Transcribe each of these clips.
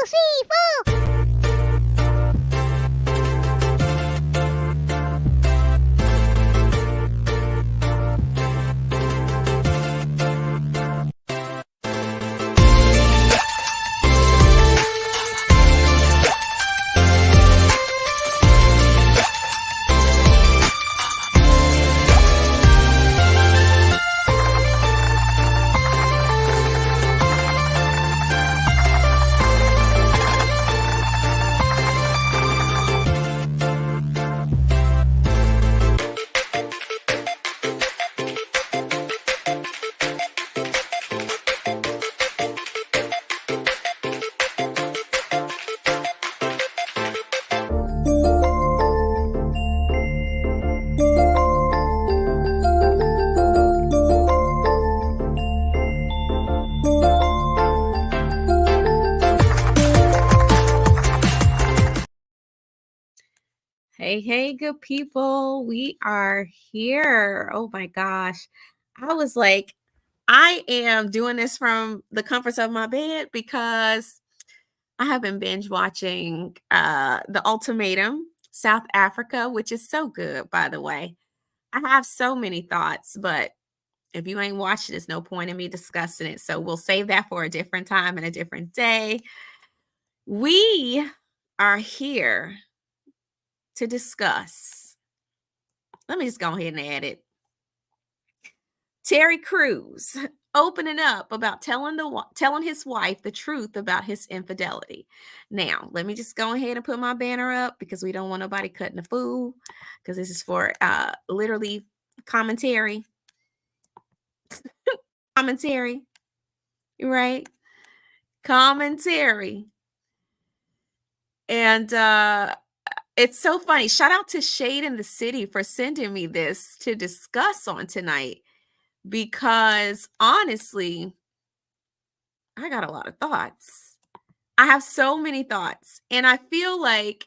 three, four. Hey, hey, good people. We are here. Oh my gosh. I was like, I am doing this from the comforts of my bed because I have been binge watching The Ultimatum, South Africa, which is so good, by the way. I have so many thoughts, but if you ain't watched it, there's no point in me discussing it. So we'll save that for a different time and a different day. We are here to discuss. Let me just go ahead and add it. Terry Cruz opening up about telling his wife the truth about his infidelity. Now, let me just go ahead and put my banner up because we don't want nobody cutting a fool, because this is for literally commentary. Commentary, right? Commentary. And it's so funny. Shout out to Shade in the City for sending me this to discuss on tonight, because honestly, I got a lot of thoughts. I have so many thoughts. And I feel like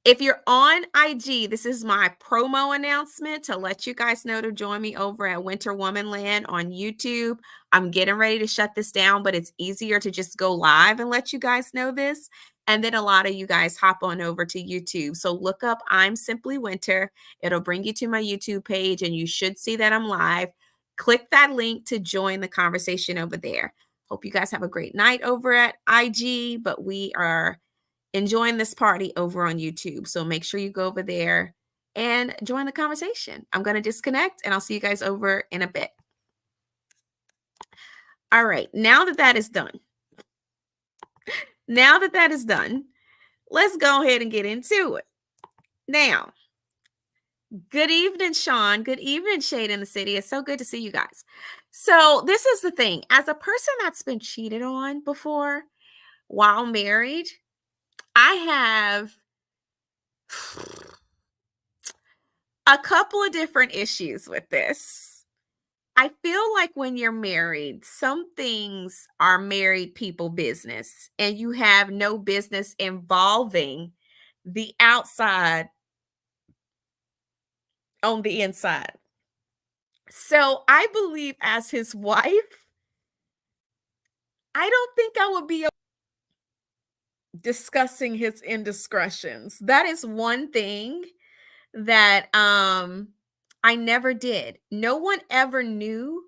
if you're on IG, this is my promo announcement to let you guys know to join me over at Winter Womanland on YouTube. I'm getting ready to shut this down, but it's easier to just go live and let you guys know this. And then a lot of you guys hop on over to YouTube. So look up I'm Simply Winter. It'll bring you to my YouTube page and you should see that I'm live. Click that link to join the conversation over there. Hope you guys have a great night over at IG, but we are enjoying this party over on YouTube. So make sure you go over there and join the conversation. I'm going to disconnect and I'll see you guys over in a bit. All right. Now that that is done, let's go ahead and get into it. Now, good evening, Sean. Good evening, Shade in the City. It's so good to see you guys. So this is the thing. As a person that's been cheated on before while married, I have a couple of different issues with this. I feel like when you're married, some things are married people business, and you have no business involving the outside on the inside. So I believe as his wife, I don't think I would be discussing his indiscretions. That is one thing that I never did. No one ever knew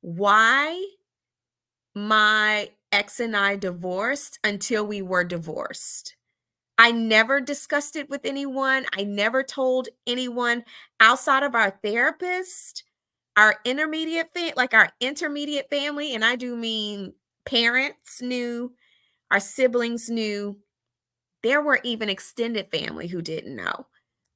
why my ex and I divorced until we were divorced. I never discussed it with anyone. I never told anyone outside of our therapist, our our intermediate family, and I do mean parents knew, our siblings knew. There were even extended family who didn't know.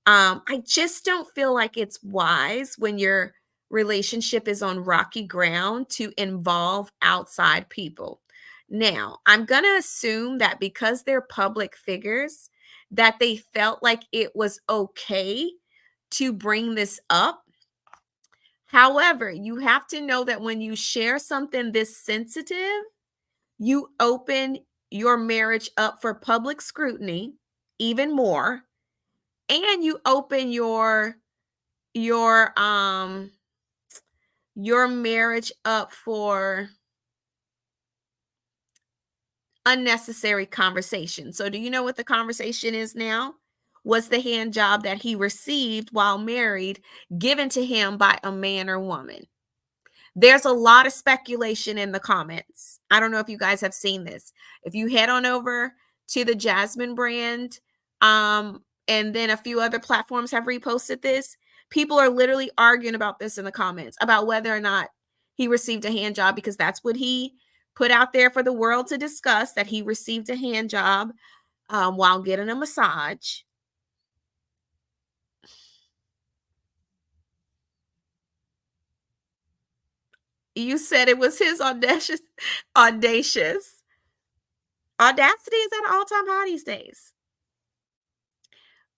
I just don't feel like it's wise when your relationship is on rocky ground to involve outside people. Now, I'm going to assume that because they're public figures, that they felt like it was okay to bring this up. However, you have to know that when you share something this sensitive, you open your marriage up for public scrutiny even more, and you open your um your marriage up for unnecessary conversation. So, do you know what the conversation is now? Was the hand job that he received while married given to him by a man or woman? There's a lot of speculation in the comments. I don't know if you guys have seen this. If you head on over to the Jasmine brand, and then a few other platforms have reposted this, people are literally arguing about this in the comments about whether or not he received a hand job, because that's what he put out there for the world to discuss, that he received a hand job while getting a massage. You said it was his audacious. Audacity is at an all-time high these days.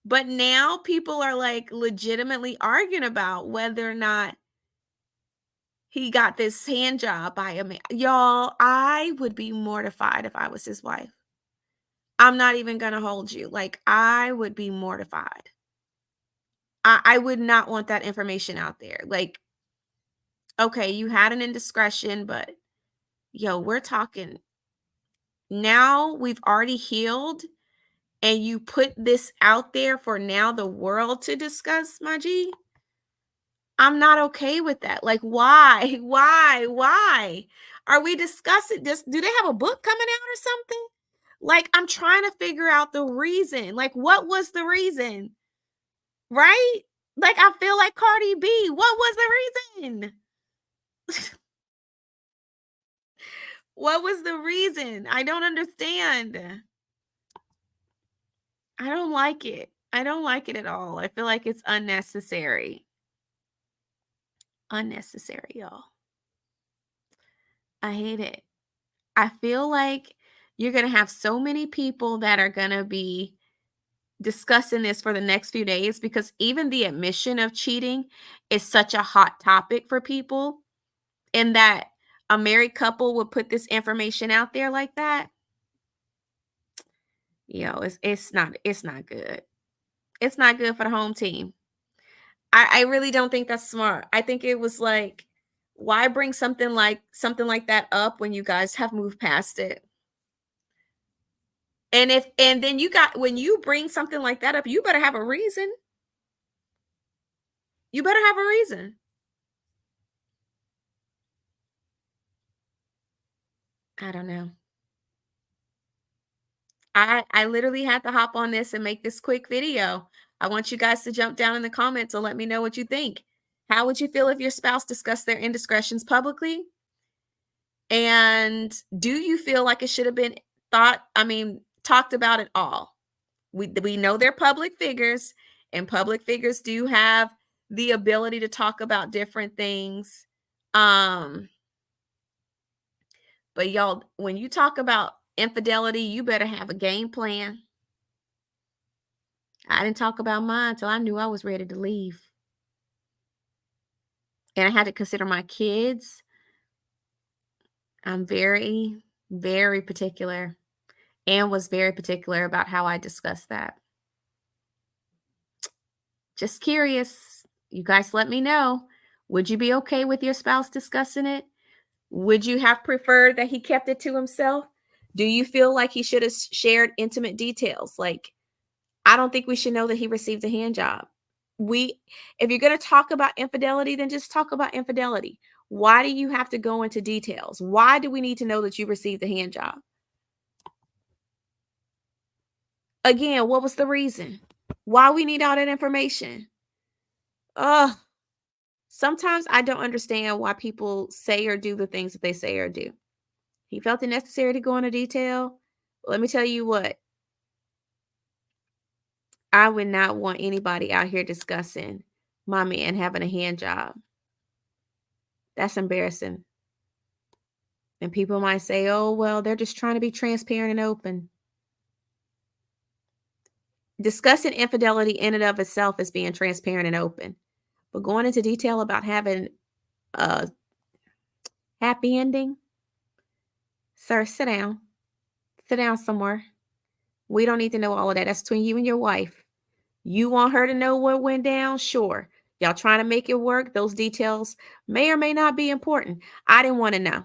But now people are like legitimately arguing about whether or not he got this hand job by a man. Y'all, I would be mortified if I was his wife. I'm not even gonna hold you. Like, I would be mortified. I would not want that information out there. Like, okay, you had an indiscretion, but yo, we're talking now we've already healed, and you put this out there for now the world to discuss, my G. I'm not okay with that. Like, why? Why? Are we discussing this? Do they have a book coming out or something? Like, I'm trying to figure out the reason. Like, what was the reason? Right? Like, I feel like Cardi B. What was the reason? What was the reason? I don't understand. I don't like it. I don't like it at all. I feel like it's unnecessary. Unnecessary, y'all. I hate it. I feel like you're going to have so many people that are going to be discussing this for the next few days, because even the admission of cheating is such a hot topic for people, and that a married couple would put this information out there like that. It's not good. It's not good for the home team. I really don't think that's smart. I think it was like, why bring something like that up when you guys have moved past it? And then when you bring something like that up, you better have a reason. You better have a reason. I don't know. I literally had to hop on this and make this quick video. I want you guys to jump down in the comments and let me know what you think. How would you feel if your spouse discussed their indiscretions publicly? And do you feel like it should have been talked about at all? We know they're public figures, and public figures do have the ability to talk about different things. But y'all, when you talk about infidelity, you better have a game plan. I didn't talk about mine until I knew I was ready to leave. And I had to consider my kids. I'm very, very particular, and was very particular about how I discussed that. Just curious. You guys let me know. Would you be okay with your spouse discussing it? Would you have preferred that he kept it to himself? Do you feel like he should have shared intimate details? Like, I don't think we should know that he received a hand job. If you're going to talk about infidelity, then just talk about infidelity. Why do you have to go into details? Why do we need to know that you received a hand job? Again, what was the reason? Why we need all that information? Ugh. Sometimes I don't understand why people say or do the things that they say or do. He felt it necessary to go into detail. Let me tell you what, I would not want anybody out here discussing my man having a hand job. That's embarrassing. And people might say, oh, well, they're just trying to be transparent and open. Discussing infidelity in and of itself is being transparent and open. But going into detail about having a happy ending, sir, sit down. Sit down somewhere. We don't need to know all of that. That's between you and your wife. You want her to know what went down? Sure. Y'all trying to make it work. Those details may or may not be important. I didn't want to know.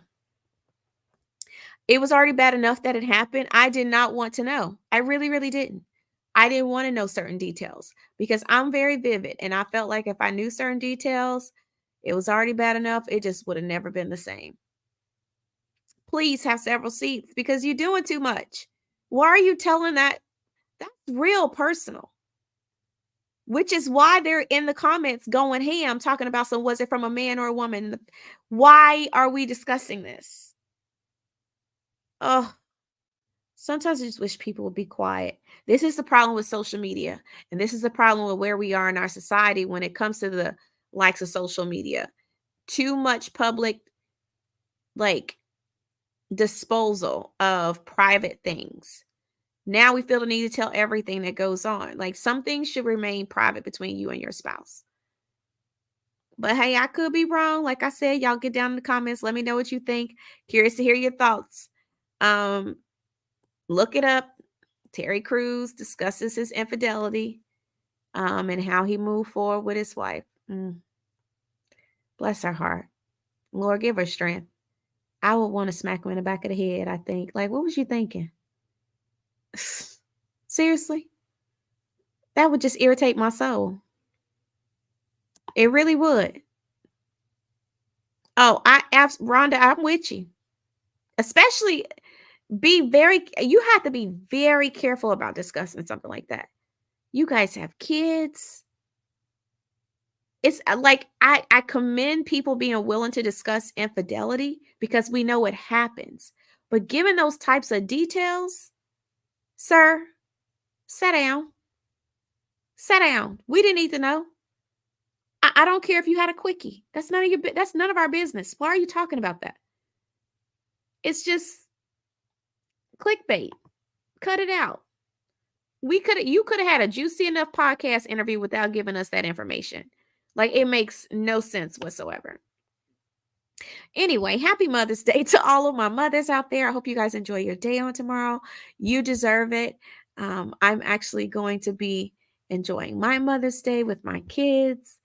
It was already bad enough that it happened. I did not want to know. I really, really didn't. I didn't want to know certain details because I'm very vivid. And I felt like if I knew certain details, it was already bad enough. It just would have never been the same. Please have several seats because you're doing too much. Why are you telling that? That's real personal, which is why they're in the comments going ham talking about, so was it from a man or a woman? Why are we discussing this? Oh, sometimes I just wish people would be quiet. This is the problem with social media. And this is the problem with where we are in our society when it comes to the likes of social media. Too much public, like, disposal of private things. Now we feel the need to tell everything that goes on. Like, some things should remain private between you and your spouse. But hey, I could be wrong. Like I said, y'all get down in the comments. Let me know what you think. Curious to hear your thoughts. Um, Look it up. Terry Cruz discusses his infidelity, and how he moved forward with his wife. Bless her heart. Lord, give her strength. I would want to smack him in the back of the head, I think. Like, what was you thinking? Seriously? That would just irritate my soul. It really would. Oh, Rhonda, I'm with you. Especially you have to be very careful about discussing something like that. You guys have kids. It's like I commend people being willing to discuss infidelity because we know it happens. But given those types of details, sir, sit down. Sit down. We didn't need to know. I don't care if you had a quickie. That's none of our business. Why are you talking about that? It's just clickbait. Cut it out. You could have had a juicy enough podcast interview without giving us that information. Like, it makes no sense whatsoever. Anyway, happy Mother's Day to all of my mothers out there. I hope you guys enjoy your day on tomorrow. You deserve it. I'm actually going to be enjoying my Mother's Day with my kids,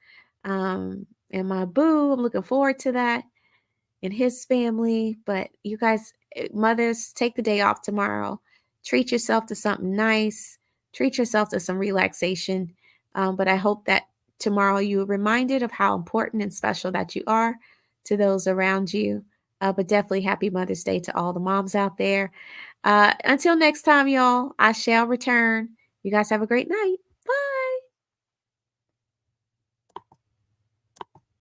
and my boo. I'm looking forward to that, and his family. But you guys, mothers, take the day off tomorrow. Treat yourself to something nice. Treat yourself to some relaxation. But I hope that tomorrow you are reminded of how important and special that you are to those around you. But definitely happy Mother's Day to all the moms out there. Until next time, y'all, I shall return. You guys have a great night.